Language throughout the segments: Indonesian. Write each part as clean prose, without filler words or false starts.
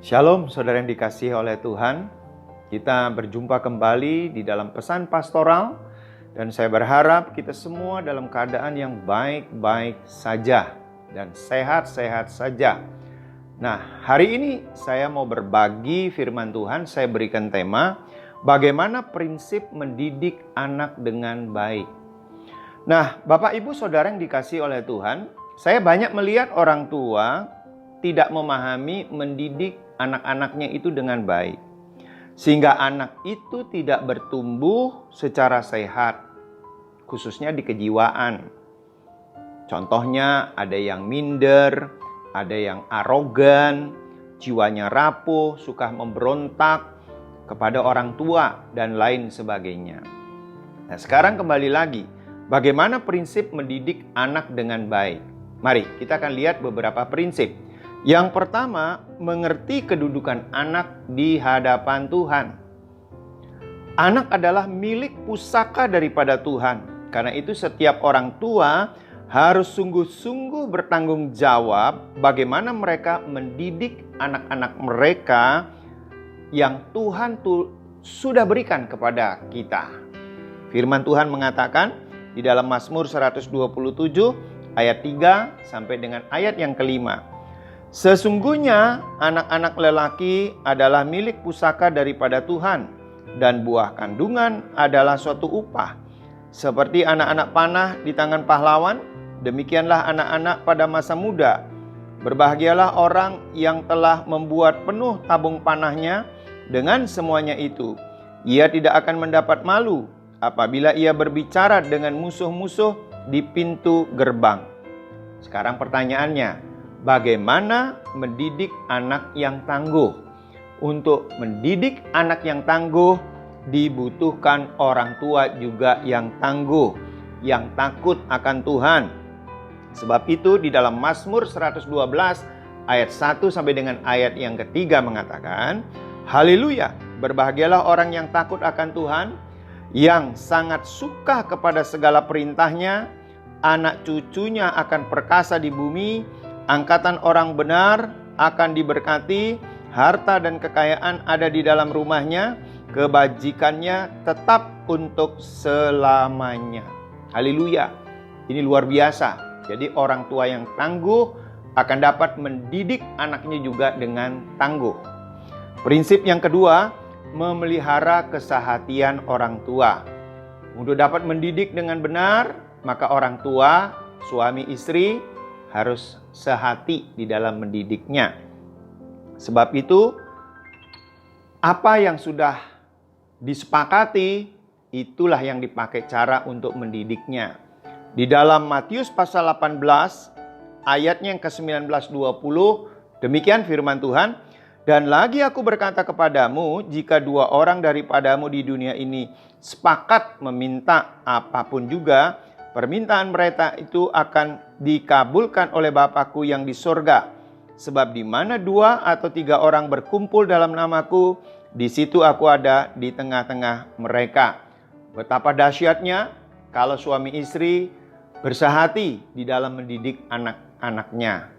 Shalom saudara yang dikasihi oleh Tuhan. Kita berjumpa kembali di dalam pesan pastoral dan saya berharap kita semua dalam keadaan yang baik-baik saja dan sehat-sehat saja. Nah, hari ini saya mau berbagi firman Tuhan. Saya berikan tema bagaimana prinsip mendidik anak dengan baik. Nah, Bapak Ibu Saudara yang dikasihi oleh Tuhan, saya banyak melihat orang tua tidak memahami mendidik anak-anaknya itu dengan baik. Sehingga anak itu tidak bertumbuh secara sehat, khususnya di kejiwaan. Contohnya ada yang minder, ada yang arogan, jiwanya rapuh, suka memberontak kepada orang tua, dan lain sebagainya. Nah, sekarang kembali lagi, bagaimana prinsip mendidik anak dengan baik? Mari kita akan lihat beberapa prinsip. Yang pertama, mengerti kedudukan anak di hadapan Tuhan. Anak adalah milik pusaka daripada Tuhan. Karena itu setiap orang tua harus sungguh-sungguh bertanggung jawab bagaimana mereka mendidik anak-anak mereka yang Tuhan sudah berikan kepada kita. Firman Tuhan mengatakan di dalam Mazmur 127 ayat 3 sampai dengan ayat yang kelima. Sesungguhnya anak-anak lelaki adalah milik pusaka daripada Tuhan, dan buah kandungan adalah suatu upah. Seperti anak-anak panah di tangan pahlawan, demikianlah anak-anak pada masa muda. Berbahagialah orang yang telah membuat penuh tabung panahnya dengan semuanya itu. Ia tidak akan mendapat malu apabila ia berbicara dengan musuh-musuh di pintu gerbang. Sekarang pertanyaannya, bagaimana mendidik anak yang tangguh? Untuk mendidik anak yang tangguh, dibutuhkan orang tua juga yang tangguh, yang takut akan Tuhan. Sebab itu di dalam Mazmur 112 ayat 1 sampai dengan ayat yang ketiga mengatakan, Haleluya, berbahagialah orang yang takut akan Tuhan, yang sangat suka kepada segala perintahnya. Anak cucunya akan perkasa di bumi, angkatan orang benar akan diberkati, harta dan kekayaan ada di dalam rumahnya, kebajikannya tetap untuk selamanya. Haleluya. Ini luar biasa. Jadi orang tua yang tangguh akan dapat mendidik anaknya juga dengan tangguh. Prinsip yang kedua, memelihara kesehatian orang tua. Untuk dapat mendidik dengan benar, maka orang tua, suami istri harus sehati di dalam mendidiknya. Sebab itu, apa yang sudah disepakati, itulah yang dipakai cara untuk mendidiknya. Di dalam Matius pasal 18, ayatnya yang ke-19-20, demikian firman Tuhan, dan lagi aku berkata kepadamu, jika dua orang daripadamu di dunia ini sepakat meminta apapun juga, permintaan mereka itu akan dikabulkan oleh Bapa-Ku yang di sorga. Sebab di mana 2 atau 3 orang berkumpul dalam nama-Ku, di situ aku ada di tengah-tengah mereka. Betapa dahsyatnya kalau suami istri bersehati di dalam mendidik anak-anaknya.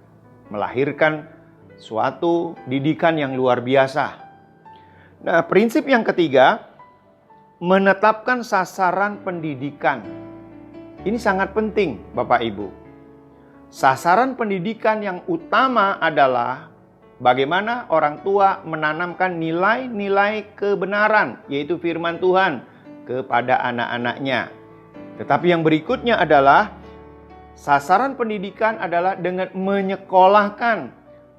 Melahirkan suatu didikan yang luar biasa. Nah, prinsip yang ketiga, menetapkan sasaran pendidikan. Ini sangat penting, Bapak Ibu. Sasaran pendidikan yang utama adalah bagaimana orang tua menanamkan nilai-nilai kebenaran, yaitu firman Tuhan, kepada anak-anaknya. Tetapi yang berikutnya adalah sasaran pendidikan adalah dengan menyekolahkan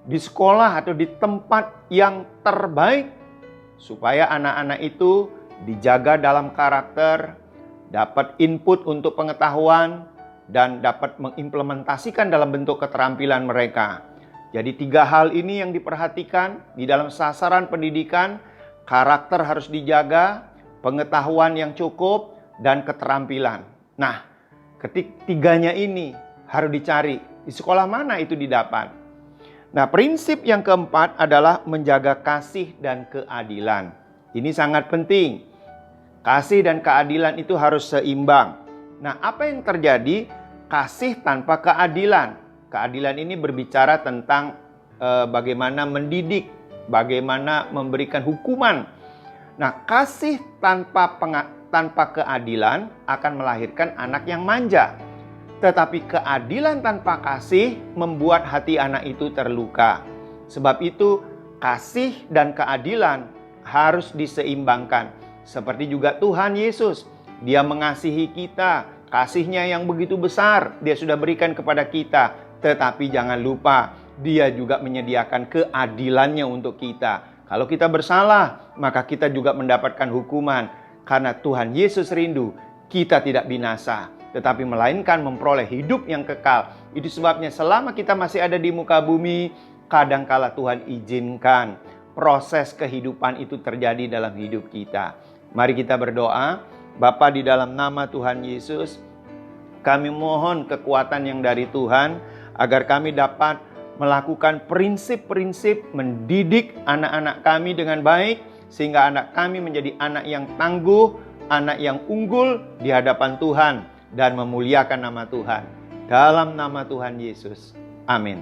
di sekolah atau di tempat yang terbaik, supaya anak-anak itu dijaga dalam karakter, dapat input untuk pengetahuan, dan dapat mengimplementasikan dalam bentuk keterampilan mereka. Jadi 3 hal ini yang diperhatikan di dalam sasaran pendidikan. Karakter harus dijaga, pengetahuan yang cukup, dan keterampilan. Nah, ketiganya ini harus dicari. Di sekolah mana itu didapat? Nah, prinsip yang keempat adalah menjaga kasih dan keadilan. Ini sangat penting. Kasih dan keadilan itu harus seimbang. Nah, apa yang terjadi? Kasih tanpa keadilan. Keadilan ini berbicara tentang bagaimana mendidik bagaimana memberikan hukuman. Nah, kasih tanpa keadilan akan melahirkan anak yang manja. Tetapi keadilan tanpa kasih membuat hati anak itu terluka. Sebab itu, kasih dan keadilan harus diseimbangkan. Seperti juga Tuhan Yesus, Dia mengasihi kita, kasih-Nya yang begitu besar Dia sudah berikan kepada kita. Tetapi jangan lupa, Dia juga menyediakan keadilannya untuk kita. Kalau kita bersalah, maka kita juga mendapatkan hukuman. Karena Tuhan Yesus rindu kita tidak binasa, tetapi melainkan memperoleh hidup yang kekal. Itu sebabnya selama kita masih ada di muka bumi, kadangkala Tuhan izinkan proses kehidupan itu terjadi dalam hidup kita. Mari kita berdoa. Bapa, di dalam nama Tuhan Yesus, kami mohon kekuatan yang dari Tuhan, agar kami dapat melakukan prinsip-prinsip mendidik anak-anak kami dengan baik, sehingga anak kami menjadi anak yang tangguh, anak yang unggul di hadapan Tuhan, dan memuliakan nama Tuhan. Dalam nama Tuhan Yesus. Amin.